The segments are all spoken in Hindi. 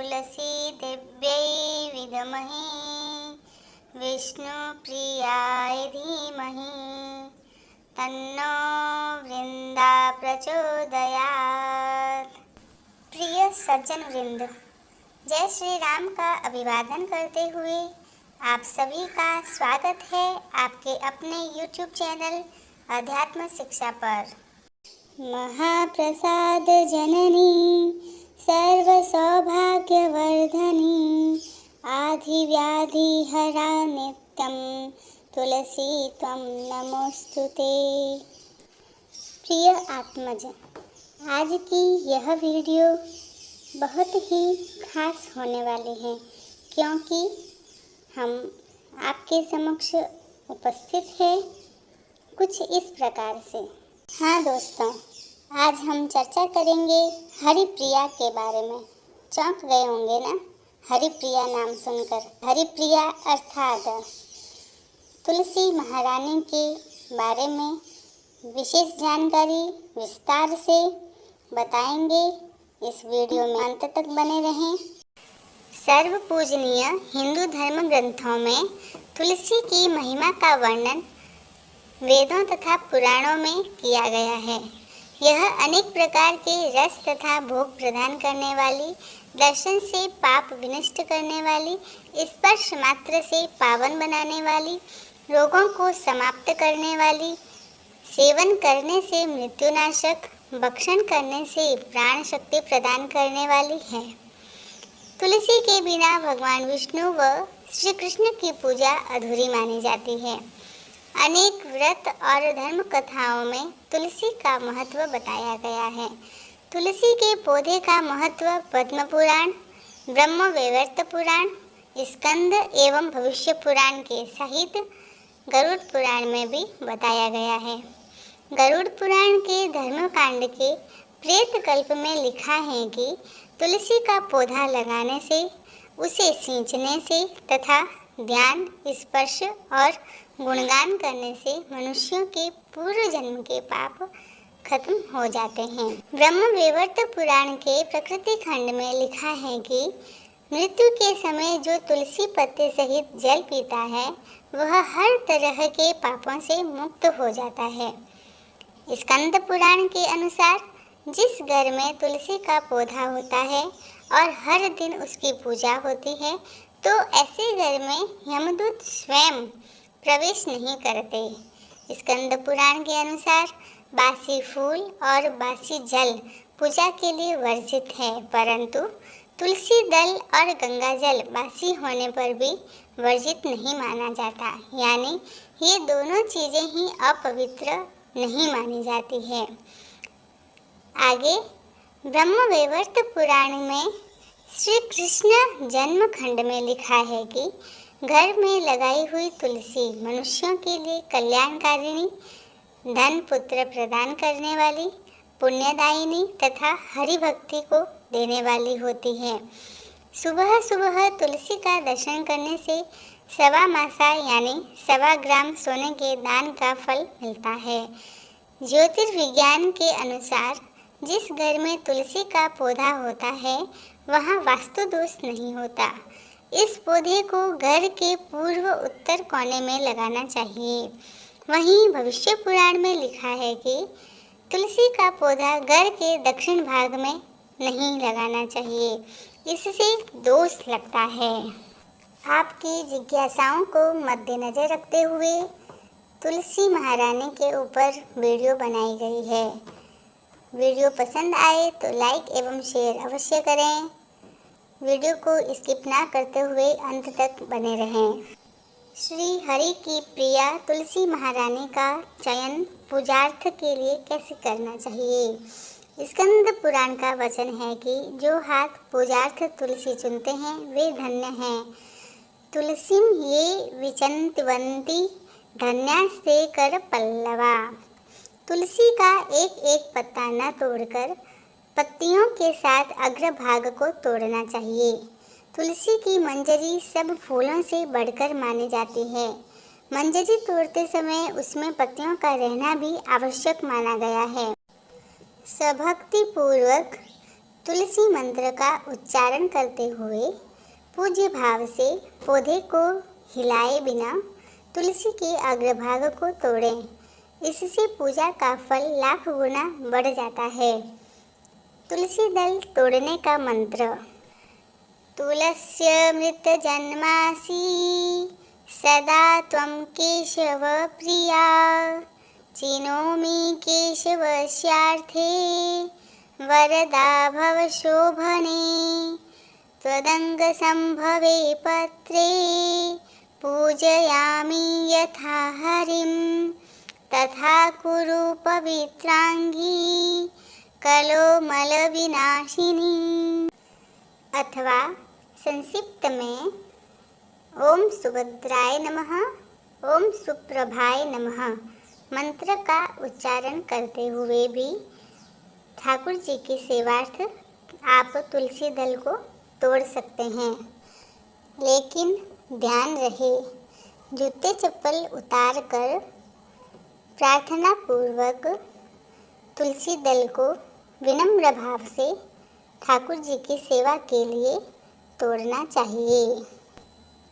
तुलसी देव्यै विद्महे विष्णुप्रियाय धीमहि तन्नो वृंदा प्रचोदयात्। प्रिय सज्जन वृंद, जय श्री राम का अभिवादन करते हुए आप सभी का स्वागत है आपके अपने YouTube चैनल अध्यात्म शिक्षा पर। महाप्रसाद जननी सर्व सौभाग्यवर्धनी आधिव्याधि हरा नित्यं तुलसी त्वं नमोस्तुते। प्रिय आत्मज, आज की यह वीडियो बहुत ही खास होने वाली है क्योंकि हम आपके समक्ष उपस्थित हैं कुछ इस प्रकार से। हाँ दोस्तों, आज हम चर्चा करेंगे हरिप्रिया के बारे में। चौंक गए होंगे ना हरिप्रिया नाम सुनकर। हरिप्रिया अर्थात तुलसी महारानी के बारे में विशेष जानकारी विस्तार से बताएंगे। इस वीडियो में अंत तक बने रहें। सर्व पूजनीय हिंदू धर्म ग्रंथों में तुलसी की महिमा का वर्णन वेदों तथा पुराणों में किया गया है। यह अनेक प्रकार के रस तथा भोग प्रदान करने वाली, दर्शन से पाप विनष्ट करने वाली, स्पर्श मात्र से पावन बनाने वाली, रोगों को समाप्त करने वाली, सेवन करने से मृत्युनाशक, भक्षण करने से प्राण शक्ति प्रदान करने वाली है। तुलसी के बिना भगवान विष्णु व श्री कृष्ण की पूजा अधूरी मानी जाती है। अनेक व्रत और धर्म कथाओं में तुलसी का महत्व बताया गया है। तुलसी के पौधे का महत्व पद्म पुराण, ब्रह्म वैवर्त पुराण, स्कंद एवं भविष्य पुराण के सहित गरुड़ पुराण में भी बताया गया है। गरुड़ पुराण के धर्मकांड के प्रेत कल्प में लिखा है कि तुलसी का पौधा लगाने से, उसे सींचने से तथा ध्यान, स्पर्श और गुणगान करने से मनुष्यों के पूर्व जन्म के पाप खत्म हो जाते हैं। ब्रह्म वैवर्त पुराण के प्रकृति खंड में लिखा है कि मृत्यु के समय जो तुलसी पत्ते सहित जल पीता है वह हर तरह के पापों से मुक्त हो जाता है। स्कंद पुराण के अनुसार जिस घर में तुलसी का पौधा होता है और हर दिन उसकी पूजा होती है तो ऐसे घर में यमदूत स्वयं प्रवेश नहीं करते। स्कंद पुराण के अनुसार बासी फूल और बासी जल पूजा के लिए वर्जित है, परंतु तुलसी दल और गंगा जल बासी होने पर भी वर्जित नहीं माना जाता, यानी ये दोनों चीज़ें ही अपवित्र नहीं मानी जाती है। आगे ब्रह्म वैवर्त पुराण में श्री कृष्ण जन्म खंड में लिखा है कि घर में लगाई हुई तुलसी मनुष्यों के लिए कल्याणकारिणी, धन पुत्र प्रदान करने वाली, पुण्यदायिनी तथा हरि भक्ति को देने वाली होती है। सुबह सुबह तुलसी का दर्शन करने से 1.25 मासा यानी 1.25 ग्राम सोने के दान का फल मिलता है। ज्योतिर्विज्ञान के अनुसार जिस घर में तुलसी का पौधा होता है वहाँ वास्तु दोष नहीं होता। इस पौधे को घर के पूर्व उत्तर कोने में लगाना चाहिए। वहीं भविष्य पुराण में लिखा है कि तुलसी का पौधा घर के दक्षिण भाग में नहीं लगाना चाहिए, इससे दोष लगता है। आपकी जिज्ञासाओं को मद्देनजर रखते हुए तुलसी महारानी के ऊपर वीडियो बनाई गई है। वीडियो पसंद आए तो लाइक एवं शेयर अवश्य करें। वीडियो को स्किप ना करते हुए अंत तक बने रहें। श्री हरि की प्रिया तुलसी महारानी का चयन पूजार्थ के लिए कैसे करना चाहिए। स्कंद पुराण का वचन है कि जो हाथ पूजार्थ तुलसी चुनते हैं वे धन्य हैं। तुलसीम ये विचंतवंती धन्यास्ते कर पल्लवा। तुलसी का एक एक पत्ता न तोड़कर पत्तियों के साथ अग्रभाग को तोड़ना चाहिए। तुलसी की मंजरी सब फूलों से बढ़कर मानी जाती है। मंजरी तोड़ते समय उसमें पत्तियों का रहना भी आवश्यक माना गया है। सभक्ति पूर्वक तुलसी मंत्र का उच्चारण करते हुए पूज्य भाव से पौधे को हिलाए बिना तुलसी के अग्रभाग को तोड़ें। इससे पूजा का फल लाख गुना बढ़ जाता है। तुलसी दल तोड़ने का मंत्र। तुलस्य मृत जन्मासि सदा त्वं केशव प्रिया, चिनोमि केशवस्यार्थे वरदा भव शोभने। त्वदङ्गसम्भवे पत्रे पूजयामि यथा हरिं, तथा कुरु पवित्रांगी कलो मलविनाशिनी। अथवा संक्षिप्त में ओम सुभद्राय नमः, ओम सुप्रभाय नमः मंत्र का उच्चारण करते हुए भी ठाकुर जी की सेवार्थ आप तुलसी दल को तोड़ सकते हैं। लेकिन ध्यान रहे, जूते चप्पल उतार कर प्रार्थना पूर्वक तुलसी दल को विनम्र भाव से ठाकुर जी की सेवा के लिए तोड़ना चाहिए।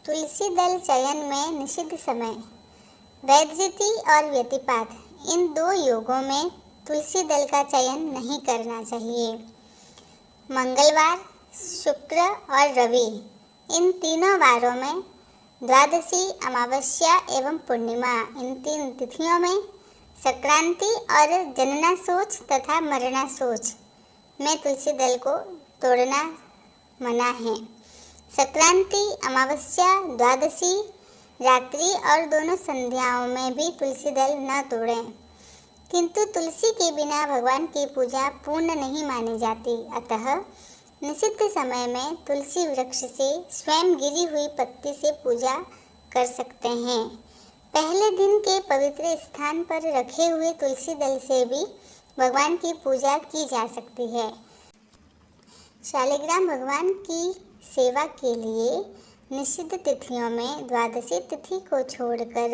तुलसी दल चयन में निषिद्ध समय। वैधृति और व्यतिपात, इन दो योगों में तुलसी दल का चयन नहीं करना चाहिए। मंगलवार, शुक्र और रवि, इन तीनों वारों में, द्वादशी, अमावस्या एवं पूर्णिमा, इन तीन तिथियों में, संक्रांति और जनना सोच तथा मरना सोच में तुलसी दल को तोड़ना मना है। संक्रांति, अमावस्या, द्वादशी, रात्रि और दोनों संध्याओं में भी तुलसी दल न तोड़ें। किंतु तुलसी के बिना भगवान की पूजा पूर्ण नहीं मानी जाती। अतः निषिद्ध समय में तुलसी वृक्ष से स्वयं गिरी हुई पत्ती से पूजा कर सकते हैं। पहले दिन के पवित्र स्थान पर रखे हुए तुलसी दल से भी भगवान की पूजा की जा सकती है। शालिग्राम भगवान की सेवा के लिए निषिद्ध तिथियों में द्वादशी तिथि को छोड़कर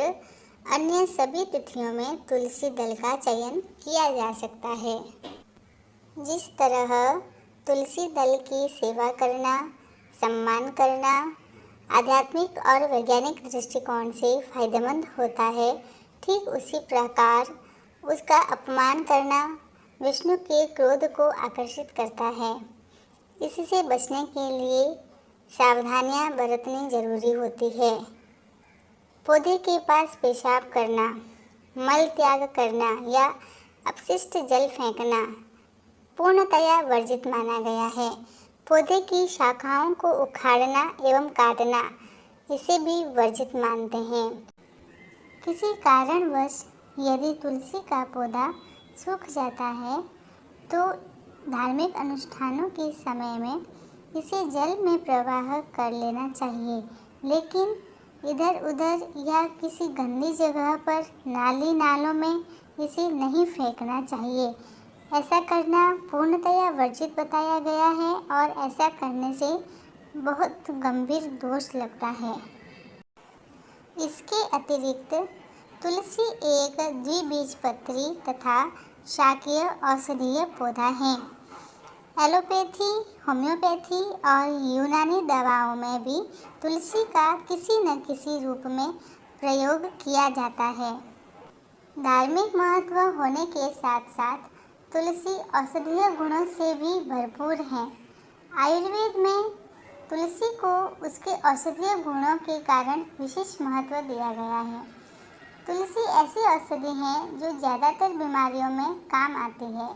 अन्य सभी तिथियों में तुलसी दल का चयन किया जा सकता है। जिस तरह तुलसी दल की सेवा करना, सम्मान करना आध्यात्मिक और वैज्ञानिक दृष्टिकोण से फायदेमंद होता है, ठीक उसी प्रकार उसका अपमान करना विष्णु के क्रोध को आकर्षित करता है। इससे बचने के लिए सावधानियां बरतनी जरूरी होती है। पौधे के पास पेशाब करना, मल त्याग करना या अपशिष्ट जल फेंकना पूर्णतया वर्जित माना गया है। पौधे की शाखाओं को उखाड़ना एवं काटना इसे भी वर्जित मानते हैं। किसी कारणवश यदि तुलसी का पौधा सूख जाता है तो धार्मिक अनुष्ठानों के समय में इसे जल में प्रवाह कर लेना चाहिए, लेकिन इधर उधर या किसी गंदी जगह पर नाली नालों में इसे नहीं फेंकना चाहिए। ऐसा करना पूर्णतया वर्जित बताया गया है और ऐसा करने से बहुत गंभीर दोष लगता है। इसके अतिरिक्त तुलसी एक द्विबीजपत्री तथा शाकीय औषधीय पौधा है। एलोपैथी, होम्योपैथी और यूनानी दवाओं में भी तुलसी का किसी न किसी रूप में प्रयोग किया जाता है। धार्मिक महत्व होने के साथ साथ तुलसी औषधीय गुणों से भी भरपूर है। आयुर्वेद में तुलसी को उसके औषधीय गुणों के कारण विशेष महत्व दिया गया है। तुलसी ऐसी औषधि है जो ज़्यादातर बीमारियों में काम आती है।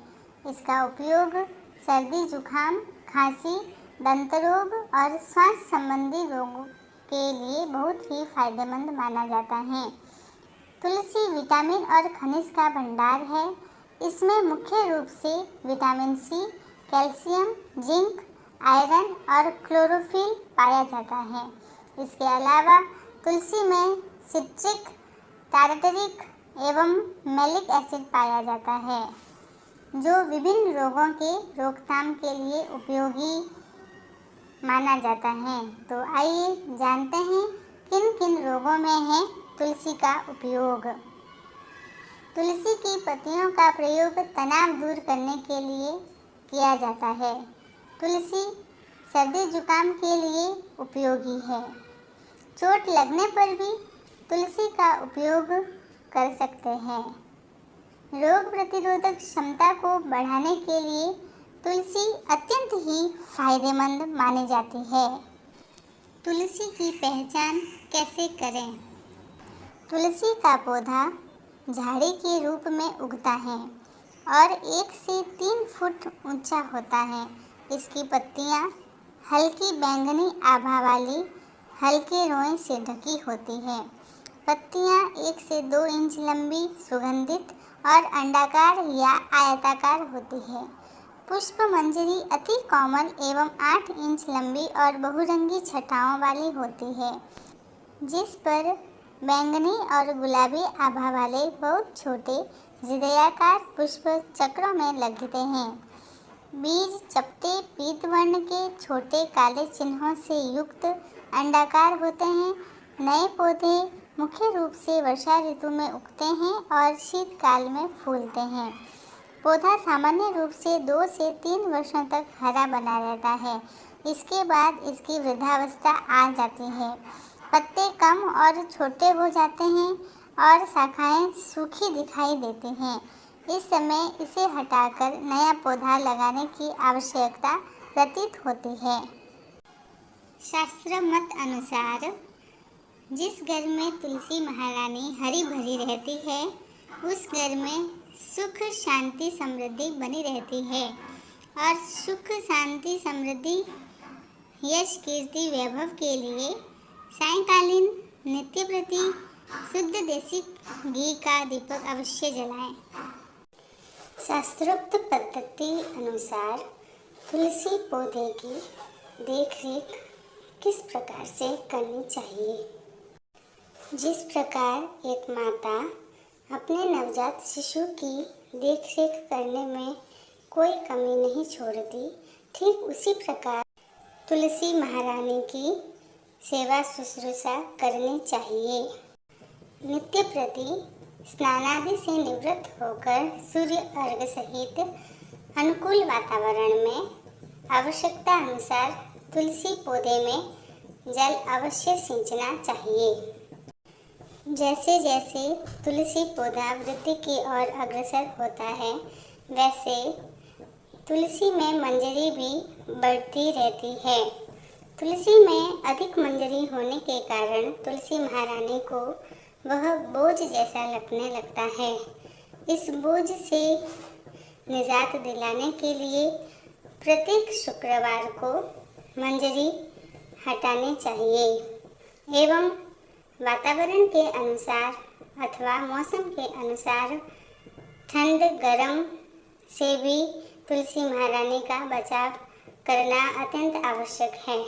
इसका उपयोग सर्दी, जुखाम, खांसी, दंत रोग और श्वास संबंधी रोगों के लिए बहुत ही फायदेमंद माना जाता है। तुलसी विटामिन और खनिज का भंडार है। इसमें मुख्य रूप से vitamin C, calcium, zinc, iron और क्लोरोफिल पाया जाता है। इसके अलावा तुलसी में सिट्रिक, टारटरिक एवं मैलिक एसिड पाया जाता है, जो विभिन्न रोगों के रोकथाम के लिए उपयोगी माना जाता है। तो आइए जानते हैं किन किन रोगों में है तुलसी का उपयोग। तुलसी की पत्तियों का प्रयोग तनाव दूर करने के लिए किया जाता है। तुलसी सर्दी जुकाम के लिए उपयोगी है। चोट लगने पर भी तुलसी का उपयोग कर सकते हैं। रोग प्रतिरोधक क्षमता को बढ़ाने के लिए तुलसी अत्यंत ही फायदेमंद मानी जाती है। तुलसी की पहचान कैसे करें? तुलसी का पौधा झाड़ी के रूप में उगता है और 1 से 3 फुट ऊंचा होता है। इसकी पत्तियां हल्की बैंगनी आभा वाली हल्के रोए से ढकी होती है। पत्तियां 1 से 2 इंच लंबी, सुगंधित और अंडाकार या आयताकार होती है। पुष्प मंजरी अति कोमल एवं 8 इंच लंबी और बहुरंगी छटाओं वाली होती है, जिस पर बैंगनी और गुलाबी आभा वाले बहुत छोटे हृदयाकार पुष्प चक्रों में लगते हैं। बीज चपटे पीत वर्ण के छोटे काले चिन्हों से युक्त अंडाकार होते हैं। नए पौधे मुख्य रूप से वर्षा ऋतु में उगते हैं और शीतकाल में फूलते हैं। पौधा सामान्य रूप से 2 से 3 वर्षों तक हरा बना रहता है। इसके बाद इसकी वृद्धावस्था आ जाती है। पत्ते कम और छोटे हो जाते हैं और शाखाएं सूखी दिखाई देती हैं। इस समय इसे हटाकर नया पौधा लगाने की आवश्यकता प्रतीत होती है। शास्त्र मत अनुसार जिस घर में तुलसी महारानी हरी भरी रहती है, उस घर में सुख शांति समृद्धि बनी रहती है और सुख शांति समृद्धि यश कीर्ति वैभव के लिए सायंकालीन नित्य प्रति शुद्ध देसी घी का दीपक अवश्य जलाएं। शास्त्रोक्त पद्धति अनुसार तुलसी पौधे की देखरेख किस प्रकार से करनी चाहिए? जिस प्रकार एक माता अपने नवजात शिशु की देखरेख करने में कोई कमी नहीं छोड़ती, ठीक उसी प्रकार तुलसी महारानी की सेवा शुश्रूषा करनी चाहिए। नित्य प्रति स्नानादि से निवृत्त होकर सूर्य अर्घ सहित अनुकूल वातावरण में आवश्यकता अनुसार तुलसी पौधे में जल अवश्य सिंचना चाहिए। जैसे जैसे तुलसी पौधा वृद्धि की ओर अग्रसर होता है, वैसे तुलसी में मंजरी भी बढ़ती रहती है। तुलसी में अधिक मंजरी होने के कारण तुलसी महारानी को वह बोझ जैसा लगने लगता है। इस बोझ से निजात दिलाने के लिए प्रत्येक शुक्रवार को मंजरी हटानी चाहिए एवं वातावरण के अनुसार अथवा मौसम के अनुसार ठंड गर्म से भी तुलसी महारानी का बचाव करना अत्यंत आवश्यक है।